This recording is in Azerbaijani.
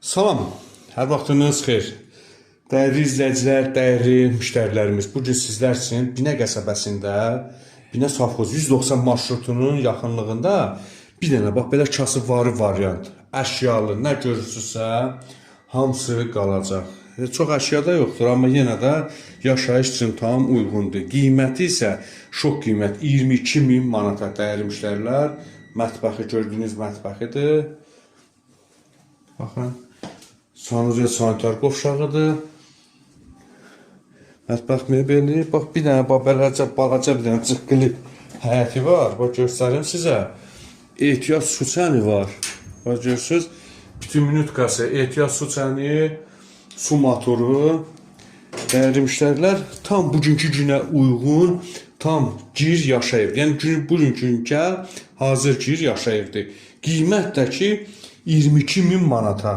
Salam, hər vaxtınız xeyir. Dəyərli izləyicilər, dəyərli müştərilərimiz, bu gün sizlər üçün Binə qəsəbəsində, Binə Safxoz 190 marşrutunun yaxınlığında bir dənə bax belə kasıbvarı variant, əşyalı, nə görürsünüzsə, hamısı qalacaq. Çox əşya da yoxdur, amma yenə də yaşayış üçün tam uyğundur. Qiyməti isə şok qiymət 22.000 manata, dəyərli müştərilər. Mətbəxi gördüyünüz mətbəxidir. Baxın. Sanuriya sanitar qovşağıdır. Mətbəx mebeli. Bax bir dənə balaca bir dənə cıqqılı həyəti var. Bax göstərim sizə. Ehtiyat su çəni var. Bax görürsünüz. Bütün minutkası, ehtiyat su çəni, su motoru. Dəyərli müştərilər, tam bugünkü günə uyğun, tam gir yaşayıb. Yəni bugünkü gəl, hazır gir yaşayıbdır. Qiymət də ki 22.000 manata.